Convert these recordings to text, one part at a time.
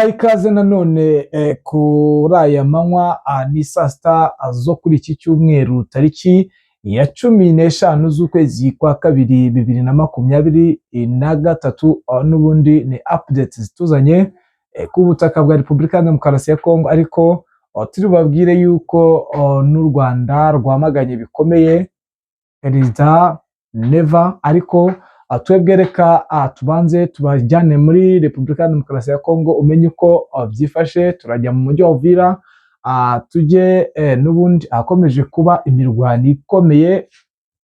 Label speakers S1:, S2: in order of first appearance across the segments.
S1: tubahaye ikaze nanone kuri aya manywa ni saa sita zo kuri iki cyumweru tariki ya 15 z'ukwezi kwa kabiri 2023. N'ubundi ni updates zituzanye ku butaka bwa Repubulika ya Demokarasi ya Kongo, ariko turi babwire yuko n'u Rwanda rwamaganye bikomeye Perezida Neva, ariko twebwe reka tubanze tubajyane muri Repubulika ya Demokarasi ya Kongo umenye uko byifashe. Turajya mu mujyi wa Uvira, tujye n'ubundi akomeje kuba imirwano ikomeye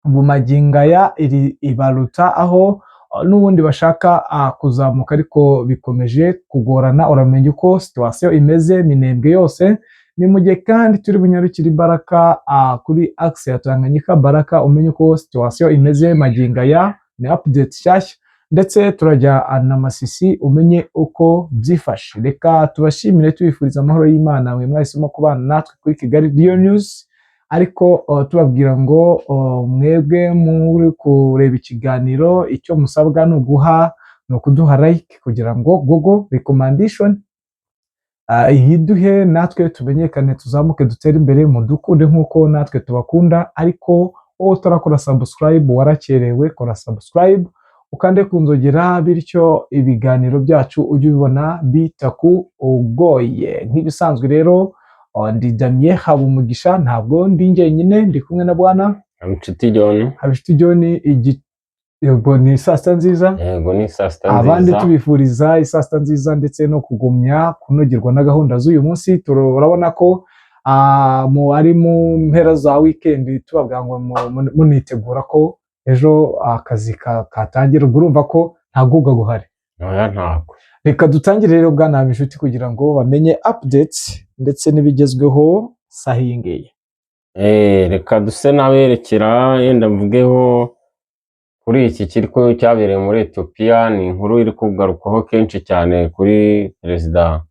S1: mu magingaya ibaruta, aho n'ubundi bashaka kuzamuka ariko bikomeje kugorana. Uramenye uko situation imeze Minembwe yose. Ni mu gihe kandi turi bunyarukire Baraka kuri axe ya Tanganyika Baraka, umenye uko situation imeze magingaya, ni update shyashya, ndetse turajya na Masisi umenye uko byifashe. Reka tubashimire tubifuriza amahoro y'Imana mwe mwahisemo kubana natwe kuri Kigali Dio News, ariko tubabwira ngo mwebwe muri kureba ikiganiro icyo musabwa ni ukuduha like kugira ngo Google recommendation iyiduhe natwe tumenyekane, tuzamuke dutere imbere, mudukunde nk'uko natwe tubakunda. Ariko utarakora subscribe warakerewe, kora subscribe ukande kunzogera, bityo ibiganiro byacu ujye ubibona bitakugoye. Nk'ibisanzwe rero ndi Damien Habumugisha, ntabwo ndi njyenyine, ndi kumwe na bwana
S2: Habinshuti John.
S1: Habinshuti John, yego ni saa sita nziza.
S2: Yego ni saa sita nziza.
S1: Abandi tubifuriza saa sita nziza ndetse no kugumya kunogerwa na gahunda z'uyu munsi. Turabona ko ari mu mpera za weekend, tubabwira ngo munitegura ko ejo akazi katangira. Urumva ko ntaguga guhari.
S2: Oya ntabwo.
S1: Reka dutangire rero bwana Habinshuti kugira ngo bamenye updates ndetse n'ibigezweho sahingeye.
S2: Reka duse naberekera yenda mvugeho kuri iki kiriko cyabereye muri Ethiopia. Ni inkuru iri kugarukaho kenshi cyane kuri Perezida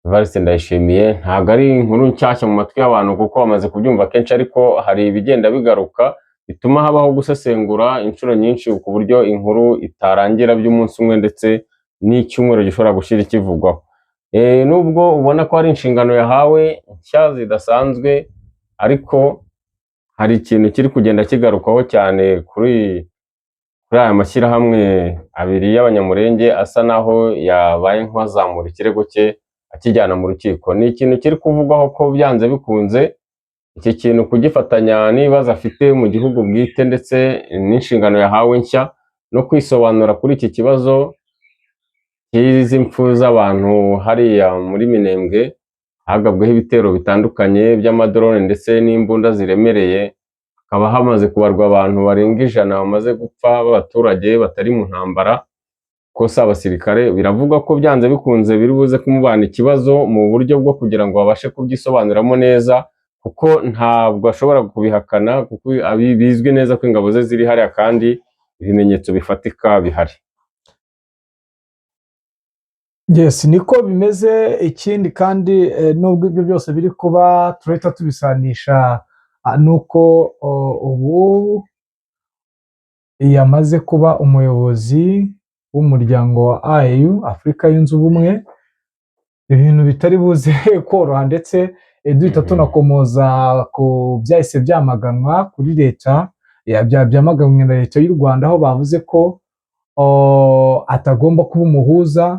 S2: Evariste Ndayishimiye. Ntabwo ari inkuru nshyashya mu matwi y'abantu kuko bamaze kubyumva kenshi, ariko hari ibigenda bigaruka bituma habaho gusesengura inshuro nyinshi ku buryo inkuru itarangira by'umunsi umwe ndetse n'icyumweru gishobora gushira ikivugwaho. Nubwo ubona ko hari inshingano yahawe nshya zidasanzwe, ariko hari ikintu kiri kugenda kigarukaho cyane kuri aya mashyirahamwe abiri y'abanyamurenge asa naho yabaye nk'azamura ikirego cye akijyana mu rukiko. Ni ikintu kiri kuvugwaho ko byanze bikunze iki kintu kugifatanya n'ibibazo afite mu gihugu bwite ndetse n'inshingano yahawe nshya no kwisobanura kuri iki kibazo cy'izi mpfu z'abantu hariya muri Minembwe hagabweho ibitero bitandukanye by'amadrone ndetse n'imbunda ziremereye. Hakaba hamaze kubarwa abantu barenga 100 bamaze gupfa b'abaturage batari mu ntambara, ko si abasirikare. Biravuga ko byanze bikunze biri buze kumubana ikibazo mu buryo bwo kugira ngo babashe kubyisobanuramo neza, kuko ntabwo ashobora kubihakana, kuko bizwi neza ko ingabo ze ziri hariya kandi ibimenyetso bifatika bihari.
S1: Yes, niko bimeze. Ikindi kandi nubwo ibyo byose biri kuba turahita tubisanisha nuko ubu yamaze kuba umuyobozi w'umuryango wa AU, Afurika yunze ubumwe. Ibintu bitari buze koroha, ndetse duhita tunakomoza ku byahise byamaganwa kuri leta, byamaganwe na leta y'u Rwanda, aho bavuze ko atagomba kuba umuhuza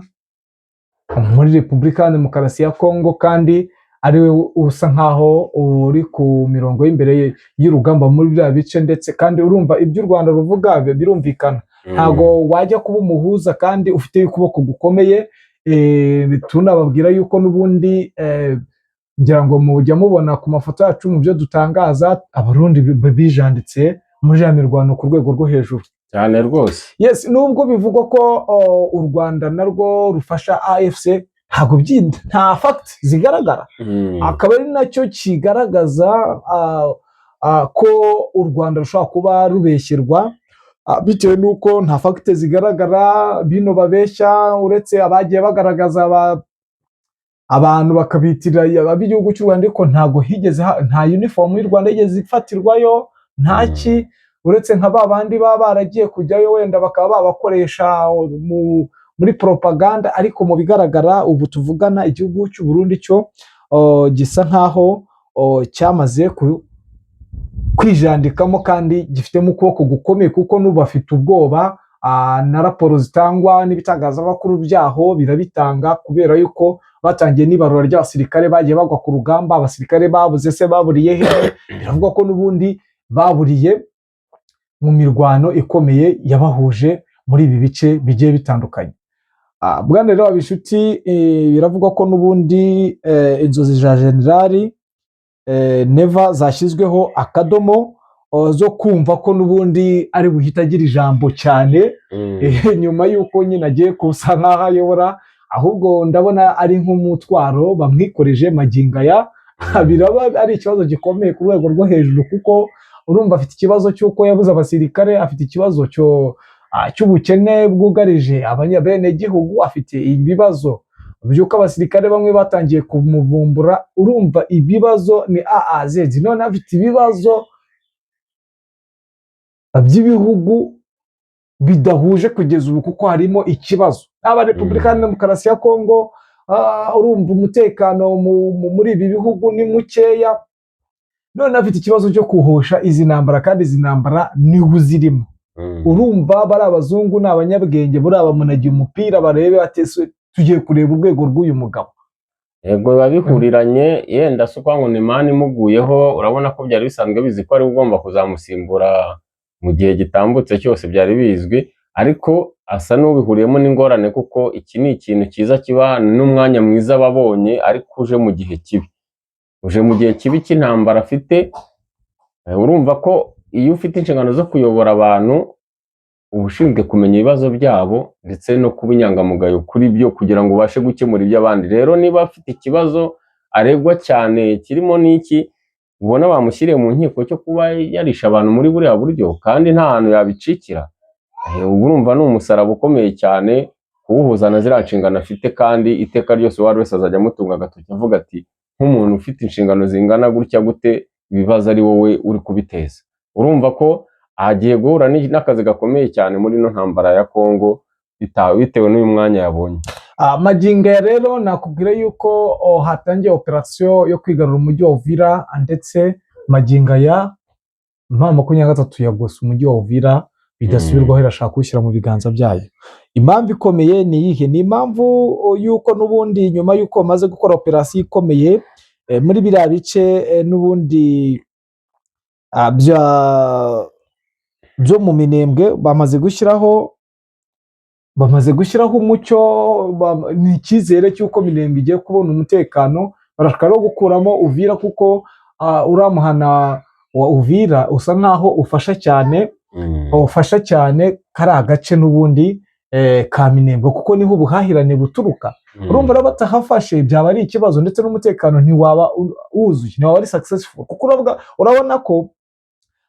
S1: muri Repubulika ya Demokarasi ya Kongo, kandi ari we usa nkaho uri ku mirongo y'imbere y'urugamba muri bya bice. Ndetse kandi urumva ibyo u Rwanda ruvuga birumvikana. Ntago wajya kuba umuhuza kandi ufite ukuboko gukomeye. Tunababwira yuko n'ubundi ngira ngo mujya mubona ku mafoto yacu mu byo dutangaza, abarundi bijanditse muri ya mirwano ku rwego rwo hejuru
S2: cyane rwose.
S1: Yes, nubwo bivugwa ko u Rwanda narwo rufasha AFC, nta fact zigaragara. Akaba ari nacyo kigaragaza ko u Rwanda rushobora kuba rubeshyerwa, bitewe nuko nta fact zigaragara. Bino babeshya, uretse abagiye bagaragaza abantu bakabitira ab'igihugu cy'u Rwanda, ariko ntago higeze nta uniform y'u Rwanda yigeze ifatirwayo, ntaki, uretse nka babandi baba baragiye kujyayo wenda bakaba babakoresha muri propaganda, ariko mu bigaragara ubu tuvugana igihugu cy'u Burundi cyo gisa nkaho cyamaze kwijandikamo kandi gifitemo ukuboko gukomeye, kuko n'ubu bafite ubwoba. Na raporo zitangwa n'ibitangazamakuru byaho birabitanga, kubera yuko batangiye n'ibarura ry'abasirikare bagiye bagwa ku rugamba. Abasirikare babuze se baburiye hehe? Biravuga ko n'ubundi baburiye mu mirwano ikomeye yabahuje muri ibi bice bigiye bitandukanye. Bwana rero Abishuti, biravugwa ko n'ubundi inzozi za generali Neva zashyizweho akadomo, zo kumva ko n'ubundi ari buhita agira ijambo cyane nyuma y'uko nyine agiye kusa nk'aho ayobora, ahubwo ndabona ari nk'umutwaro bamwikoreje magingo aya. Biraba ari ikibazo gikomeye ku rwego rwo hejuru, kuko urumva afite ikibazo cy'uko yabuze abasirikare, afite ikibazo cy'ubukene bwugarije abanyabenegihugu, afite ibibazo by'uko abasirikare bamwe batangiye kumuvumbura. Urumva ibibazo ni AAZ, none afite ibibazo by'ibihugu bidahuje kugeza ubu, kuko harimo ikibazo. Aba Repubulika ya Demokarasi ya Kongo, urumva umutekano muri ibi bihugu ni mukeya, none afite ikibazo cyo kuhosha izi ntambara, kandi izi ntambara niwe uzirimo. Urumva bari abazungu ni abanyabwenge, buriya bamunagiye umupira barebe atese tugiye kureba urwego rw'uyu mugabo.
S2: Yego biba bihuriranye, yenda si uko ngo ni imana imuguyeho. Urabona ko byari bisanzwe bizi ko ari ugomba kuzamusimbura mu gihe gitambutse cyose, byari bizwi, ariko asa n'ubihuriyemo n'ingorane, kuko iki ni ikintu cyiza kiba n'umwanya mwiza babonye, ariko uje mu gihe kibi, uje mu gihe kibi cy'intambara afite. Urumva ko iyo ufite inshingano zo kuyobora abantu, uba ushinzwe kumenya ibibazo byabo ndetse no kuba inyangamugayo kuri byo, kugira ngo ubashe gukemura iby'abandi. Rero niba afite ikibazo aregwa cyane kirimo n'iki, ubona bamushyiriye mu nkiko cyo kuba yarisha abantu muri buriya buryo, kandi nta hantu yabicikira, urumva ni umusaraba ukomeye cyane kuwuhuza na ziriya nshingano afite. kandi iteka ryose uwari wese azajya amutunga agatoki avuga ati, nk'umuntu ufite inshingano zingana gutya gute, ibibazo ari wowe uri kubiteza. Urumva ko agiye guhura n'akazi gakomeye cyane muri ino ntambara ya Kongo, bitewe n'uyu mwanya yabonye.
S1: Magingo ya rero nakubwira yuko hatangiye operasiyo yo kwigarura umujyi wa Uvira, ndetse magingo ya 23 yagose umujyi wa Uvira bidasubirwaho, irashaka kuwushyira mu biganza byayo. Impamvu ikomeye ni iyihe? Ni impamvu yuko n'ubundi nyuma yuko bamaze gukora operasiyo ikomeye muri biriya bice n'ubundi byo mu Minembwe, bamaze gushyiraho umucyo, ni icyizere cy'uko Minembwe igiye kubona umutekano. Barashaka no gukuramo Uvira, kuko uramuhana wa Uvira usa nkaho ufasha cyane kari agace n'ubundi ka Minembwe, kuko niho ubuhahirane buturuka. Urumva rero batahafashe byaba ari ikibazo, ndetse n'umutekano ntiwaba wuzuye, ntiwaba ari successful, kuko urabona ko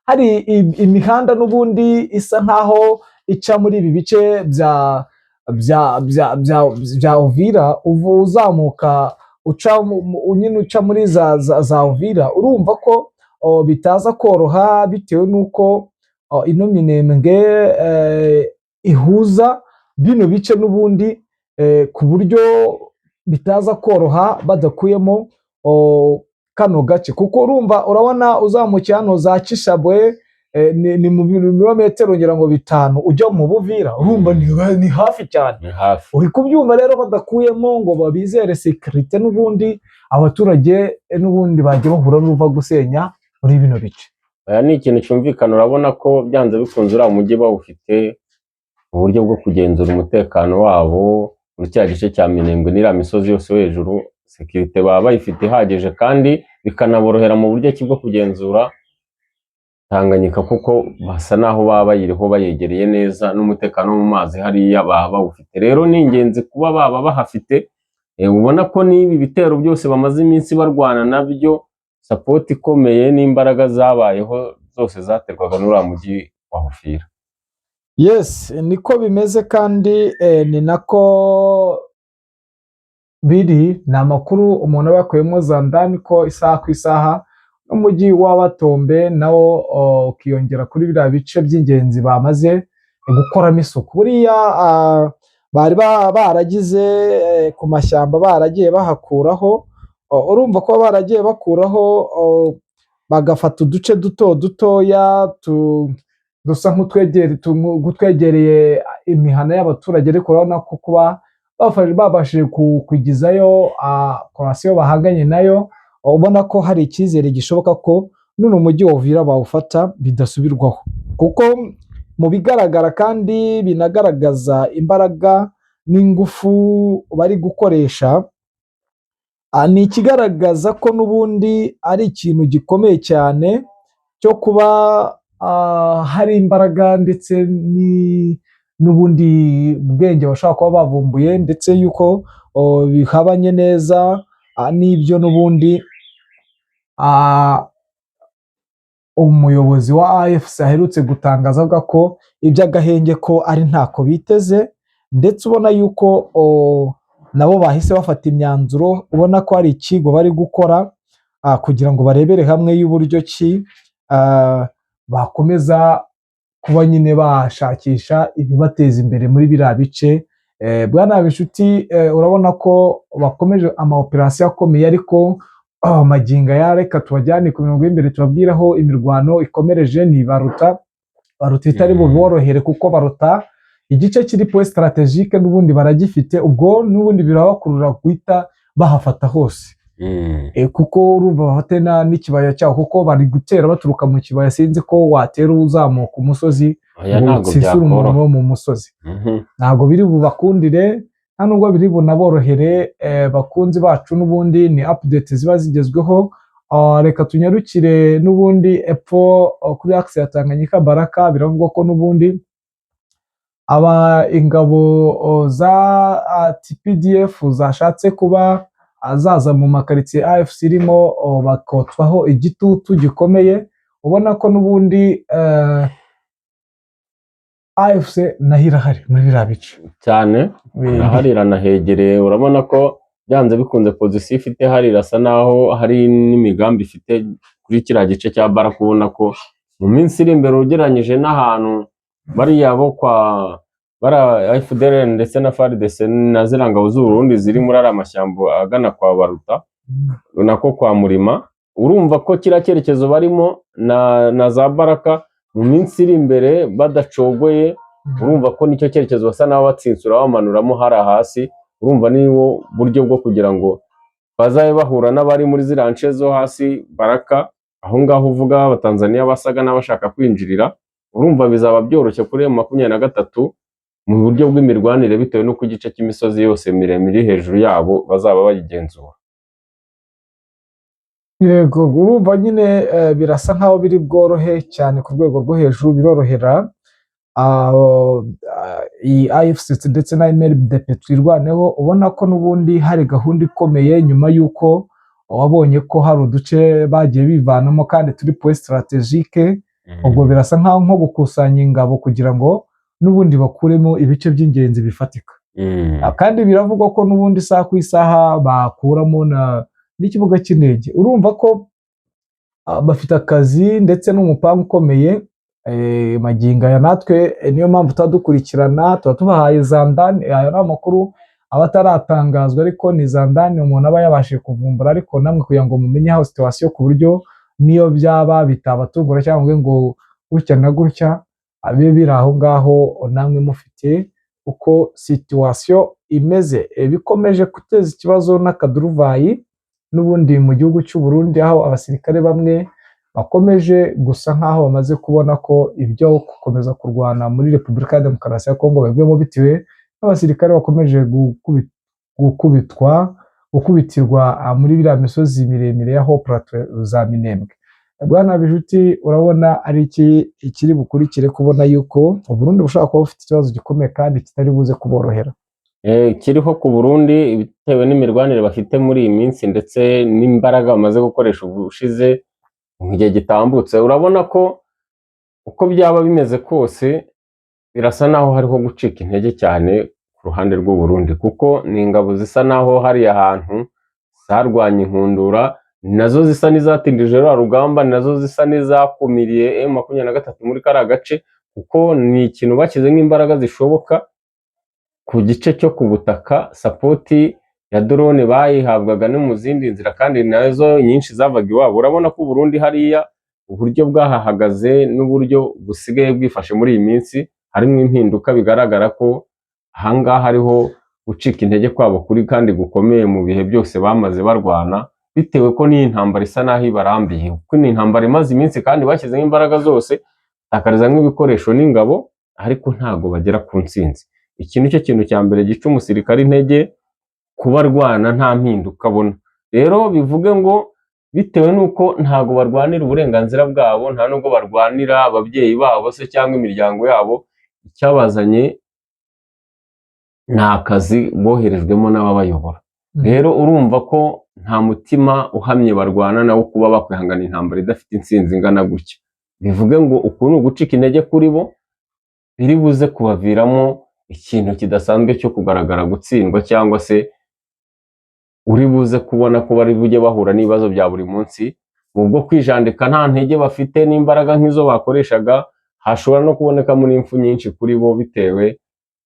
S1: hari imihanda n'ubundi isa nkaho ica muri ibi bice bya Uvira, uzamuka uca muri za Uvira. Urumva ko bitaza koroha, bitewe n'uko ino Minembwe ihuza bino bice n'ubundi, ku buryo bitaza koroha badakuyemo kano gace. Kuko urabona uzamukiye hano za Kishabwe, ni mu birometero ngira ngo 5 ujya mu Buvira. Urumva ni hafi cyane, uri kubyumva rero badakuyemo ngo babizere security, n'ubundi abaturage n'ubundi bagiye bahura n'uva gusenya muri bino bice.
S2: Aya ni ikintu cyumvikana. Urabona ko byanze bikunze uriya mujyi bawufite uburyo bwo kugenzura umutekano wabo muri cya gice cya Minembwe n'iriya misozi yose hejuru. Security baba bayifite ihagije, kandi bikanaborohera mu buryo bwo kugenzura Tanganyika, kuko basa naho baba bayiriho bayegereye neza, n'umutekano mu mazi hariya baba bawufite. Rero ni ingenzi kuba baba bahafite. Ubona ko n'ibi bitero byose bamaze iminsi barwana nabyo, support ikomeye n'imbaraga zabayeho zose zaterwaga n'uriya mujyi wa Uvira.
S1: Yes, niko bimeze, kandi ni nako biri. Ni amakuru umuntu aba yakuyemo za ndani, ko isaha ku isaha n'umujyi w'Abatombe nawo ukiyongera kuri biriya bice by'ingenzi bamaze gukoramo isuku. Buriya bari baragize ku mashyamba baragiye bahakuraho, urumva ko baragiye bakuraho bagafata uduce duto dutoya dusa nk'utwegereye imihana y'abaturage, ariko urabona ko kuba babashije kugizayo operasiyo bahanganye nayo, ubona ko hari icyizere gishoboka ko n'uno mujyi wa Uvira bawufata bidasubirwaho, kuko mu bigaragara kandi binagaragaza imbaraga n'ingufu bari gukoresha, ni ikigaragaza ko n'ubundi ari ikintu gikomeye cyane cyo kuba hari imbaraga ndetse n'ubundi bwenge bashobora kuba bavumbuye, ndetse yuko bihabanye neza n'ibyo n'ubundi umuyobozi wa AFC aherutse gutangaza avuga ko iby'agahenge ko ari ntako biteze, ndetse ubona yuko nabo bahise bafata imyanzuro, ubona ko hari ikigo bari gukora kugira ngo barebere hamwe y'uburyo ki bakomeza kuba nyine bashakisha ibibateza imbere muri biriya bice. Bwana Bishuti, urabona ko bakomeje amaoperasiyo akomeye, ariko magingo aya reka tubajyane ku mirongo y'imbere tubabwire aho imirwano ikomereje. Ni Baruta itari buborohere, kuko Baruta igice kiri point strategique n'ubundi baragifite, ubwo n'ubundi birabakurura guhita bahafata hose, kuko urumva bafate n'ikibaya cyaho, kuko bari gutera baturuka mu kibaya. Sinzi ko watera uzamuka umusozi utsisura umuntu wo mu musozi, ntabwo biri bubakundire, nta nubwo biri bunaborohere. Bakunzi bacu, n'ubundi ni update ziba zigezweho. Reka tunyarukire n'ubundi epfo kuri axe ya Tanganyika Baraka. Biravugwa ko n'ubundi ingabo za TPDF zashatse kuba zaza mu makaritsiye AFC irimo, bakotswaho igitutu gikomeye. Ubona ko n'ubundi AFC naho irahari muri biriya bice
S2: cyane, irahari iranahegereye. Urabona ko byanze bikunze pozisiyo ifite hari, irasa naho hari n'imigambi ifite kuri kiriya gice cya Baraka. Ubona ko mu minsi iri imbere ugereranyije n'ahantu bariya bo kwa FDLR ndetse na FARDC na ziriya ngabo z'u Burundi ziri muri ariya mashyamba agana kwa Baruta nako kwa Murima, urumva ko kiriya cyerekezo barimo na za Baraka mu minsi iri imbere badacogoye, urumva ko nicyo cyerekezo basa naho batsinsura bamanuramo hariya hasi. Urumva niwo buryo bwo kugira ngo bazabe bahura n'abari muri ziriya nce zo hasi Baraka, aho ngaho uvuga Abatanzaniya basaga n'abashaka kwinjirira. Urumva bizaba byoroshye kuri M23 mu buryo bw'imirwanire, bitewe n'uko igice cy'imisozi yose miremire hejuru yabo bazaba bayigenzura.
S1: Yego, urumva nyine birasa nkaho biri bworohe cyane ku rwego rwo hejuru, birorohera iyi AFC ndetse na MLDP twirwaneho. Ubona ko n'ubundi hari gahunda ikomeye, nyuma y'uko wabonye ko hari uduce bagiye bivanamo kandi turi point strategique. Ubwo birasa nko gukusanya ingabo kugira ngo n'ubundi bakuremo ibice by'ingenzi bifatika, kandi biravugwa ko n'ubundi isaha ku isaha bakuramo n'ikibuga cy'indege. Urumva ko bafite akazi ndetse n'umupangu ukomeye. Magingo aya natwe niyo mpamvu tuba dukurikirana, tuba tubahaye za ndani. Ayo ni amakuru aba ataratangazwa, ariko ni za ndani umuntu aba yabashije kuvumbura, ariko namwe kugira ngo mumenye aho situwasiyo, ku buryo niyo byaba bitabatungura cyangwa ngo gutya na gutya, abe biri aho ngaho namwe mufite uko situwasiyo imeze. Bikomeje guteza ikibazo n'akaduruvayi n'ubundi mu gihugu cy'u Burundi, aho abasirikare bamwe bakomeje gusa nkaho bamaze kubona ko ibyo gukomeza kurwana muri Repubulika ya Demokarasi ya Kongo babivemo, bitewe n'abasirikare bakomeje gukubitirwa muri biriya misozi miremire ya Plateau za Minembwe. Bwana Bishuti, urabona ari iki ikiri bukurikire kubona yuko u Burundi bushobora kuba bufite ikibazo gikomeye kandi kitari buze kuborohera?
S2: Kiriho ku Burundi bitewe n'imirwanire bafite muri iyi minsi, ndetse n'imbaraga bamaze gukoresha ubushize mu gihe gitambutse. Urabona ko uko byaba bimeze kose birasa naho hariho gucika intege cyane ku ruhande rw'u Burundi, kuko ni ingabo zisa naho hari ahantu zarwanya inkundura, nazo zisa n'izatindije rwa rugamba, nazo zisa n'izakumiriye M23 muri kariya gace, kuko ni ikintu bakize nk'imbaraga zishoboka ku gice cyo ku butaka sapoti ya drone bayihabwaga no mu zindi nzira kandi nazo nyinshi zavaga iwabo. Urabona ko Burundi hariya uburyo bwahahagaze n'uburyo busigaye bwifashe muri iyi minsi harimo impinduka, bigaragara ko ahangaha hariho gucika intege kwabo kuri kandi gukomeye mu bihe byose bamaze barwana, bitewe ko n'iyi ntambara isa naho ibarambiye, kuko ni intambara imaze iminsi kandi bashyizemo imbaraga zose, takariza nk'ibikoresho n'ingabo, ariko ntago bagera ku ntsinzi. Iki nicyo kintu cya mbere gica umusirikare intege, kuba arwana nta mpinduka abona. Rero bivuge ngo bitewe n'uko ntago barwanira uburenganzira bwabo, nta nubwo barwanira ababyeyi babo se cyangwa imiryango yabo, icyabazanye ni akazi boherejwemo n'ababayobora. Rero urumva ko nta mutima uhamye barwana nawo kuba bakwihangana intambara idafite intsinzi ingana gutya. Bivuge ngo uku ni ugucika intege kuri bo, biri buze kubaviramo ikintu kidasanzwe cyo kugaragara gutsindwa, cyangwa se uri buze kubona ko bari bujye bahura n'ibibazo bya buri munsi, mu bwo kwijandika nta ntege bafite n'imbaraga nk'izo bakoreshaga, hashobora no kubonekamo n'impfu nyinshi kuri bo bitewe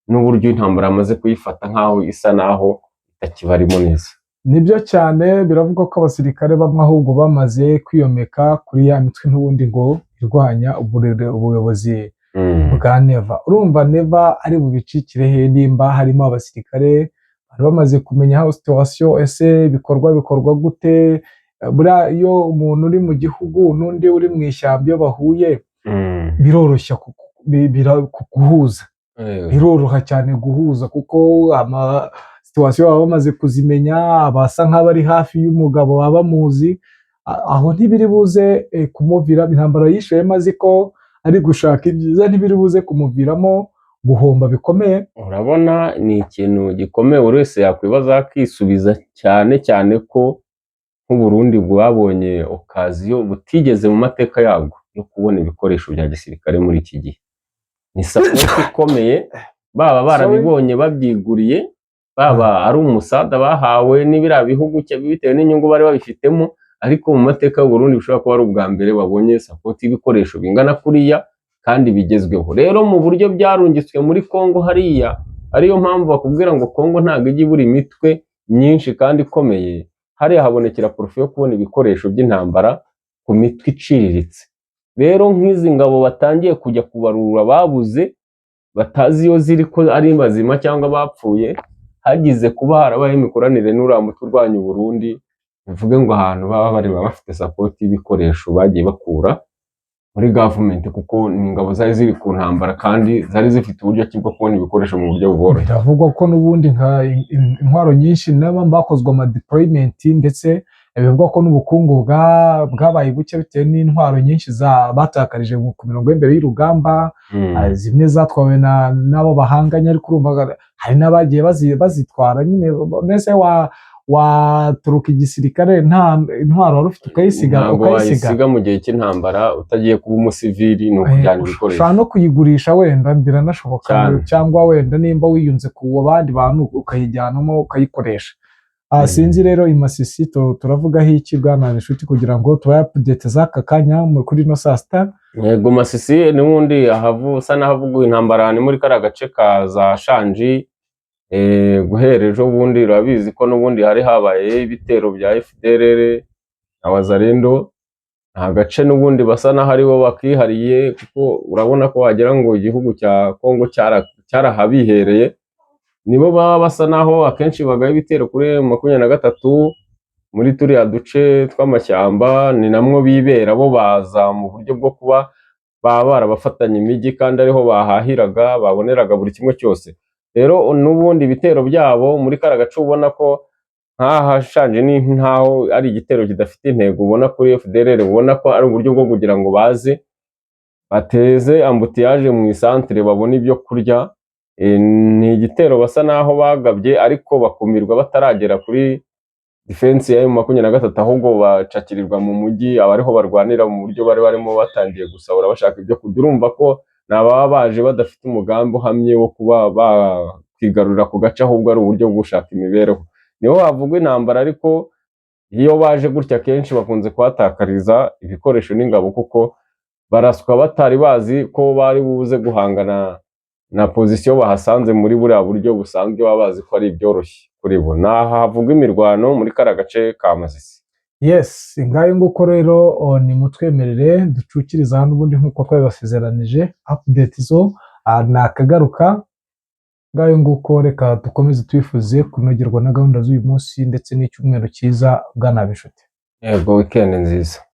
S2: n'uburyo intambara amaze kuyifata nk'aho isa naho itakibarimo neza.
S1: Nibyo cyane, biravugwa ko abasirikare bamwe ahubwo bamaze kwiyomeka kuri ya mitwe n'ubundi ngo irwanya ubuyobozi bwa Neva. Urumva Neva ari bubicikire he nimba harimo abasirikare bari bamaze kumenya aho situation ese bikorwa gute? Buriya iyo umuntu uri mu gihugu n'undi uri mu ishyamba iyo bahuye biroroshya guhuza, biroroha cyane guhuza kuko situation baba bamaze kuzimenya, basa nk'abari hafi y'umugabo baba bamuzi, aho ntibiri buze kumuvira intambara yishoyemo azi ko ari gushaka ibyiza, ntibiri buze kumuviramo guhomba bikomeye.
S2: Urabona ni ikintu gikomeye buri wese yakwibaza akisubiza, cyane cyane ko nk'Uburundi bwabonye okaziyo butigeze mu mateka yabwo yo kubona ibikoresho bya gisirikare muri iki gihe. Ni sapoti ikomeye, baba barabibonye babyiguriye, baba ari umusada bahawe n'ibiriya bihugu bitewe n'inyungu bari babifitemo, ariko mu mateka y'Uburundi bishobora kuba ari ubwa mbere babonye sapoti y'ibikoresho bingana kuriya kandi bigezweho. Rero mu buryo byarungitswe muri Kongo hariya, ariyo mpamvu bakubwira ngo Kongo ntabwo ijya ibura imitwe myinshi kandi ikomeye, hariya habonekera porofo yo kubona ibikoresho by'intambara ku mitwe iciriritse. Rero nk'izi ngabo batangiye kujya kubarura babuze, batazi iyo ziri ko ari bazima cyangwa bapfuye, hagize kuba harabaye imikoranire n'uriya mutwe urwanya Uburundi, bivuge ngo ahantu baba bari baba bafite sapoti y'ibikoresho bagiye bakura muri government, kuko ni ingabo zari ziri ku ntambara kandi zari zifite uburyo ki bwo kubona ibikoresho mu buryo buboroheye.
S1: Biravugwa ko n'ubundi nka intwaro nyinshi nabo bakozwe ama deployment, ndetse bivugwa ko n'ubukungu bwabaye buke bitewe n'intwaro nyinshi batakarije ku mirongo y'imbere y'urugamba, zimwe zatwawe n'abo bahanganye, ariko urumva hari n'abagiye bazitwara nyine. Nese waturuka igisirikare nta intwaro wari ufite ukayisiga
S2: mu gihe cy'intambara utagiye kuba umusivili, ni ukujyana ibikoresho.
S1: Ushobora no kuyigurisha wenda, biranashoboka, cyangwa wenda nimba wiyunze ku bandi bantu ukayijyanamo ukayikoresha. Sinzi rero imasisi turavugaho iki bwana Nshuti, kugira ngo tubaye update z'aka kanya kuri no saa sita.
S2: Yego, Masisi n'ubundi usa n'ahavuga intambara ni muri kariya gace ka za Shanji. Guhera ejo bundi urabizi ko n'ubundi hari habaye ibitero bya FDLR na Wazalendo, nta gace n'ubundi basa n'aho aribo bakihariye, kuko urabona ko wagira ngo igihugu cya Kongo cyarahabihereye, nibo baba basa naho akenshi bagaye ibitero kuri 23 muri turiya duce tw'amashyamba, ni namwo bibera bo, baza mu buryo bwo kuba baba barabafatanya imijyi kandi ariho bahahiraga baboneraga buri kimwe cyose. Rero n'ubundi ibitero byabo muri kara gace ubona ko nk'ahashanje ni ntaho ari igitero kidafite intego, ubona kuri FDLR ubona ko ari uburyo bwo kugira ngo baze bateze ambutiyaje mu isantere babone ibyo kurya. Ni igitero basa naho bagabye ariko bakumirwa bataragera kuri defense ya M23, ahubwo bacakirirwa mu mujyi, abariho barwanira mu buryo bari barimo batangiye gusahura bashaka ibyo kurya. Urumva ko nababa baje badafite umugambi uhamye wo kuba bakwigarurira ku gace, ahubwo ari uburyo bwo gushaka imibereho. Niho havugwa intambara, ariko iyo baje gutya kenshi bakunze kuhatakariza ibikoresho n'ingabo, kuko baraswa batari bazi ko bari buze guhangana na pozisiyo bahasanze muri buriya buryo busanzwe baba bazi ko ari ibyoroshye kuri bo. Ni aha havugwa imirwano muri kariya gace ka Masisi.
S1: Yes, ngayo nguko rero ni mutwemerere ducukiriza hano ubundi nk'uko twabibasezeranije update zo nakagaruka. Ngayo nguko reka dukomeze twifuze kunogerwa na gahunda z'uyu munsi ndetse n'icyumweru cyiza bwana Bishuti.
S2: Yego, weekend nziza.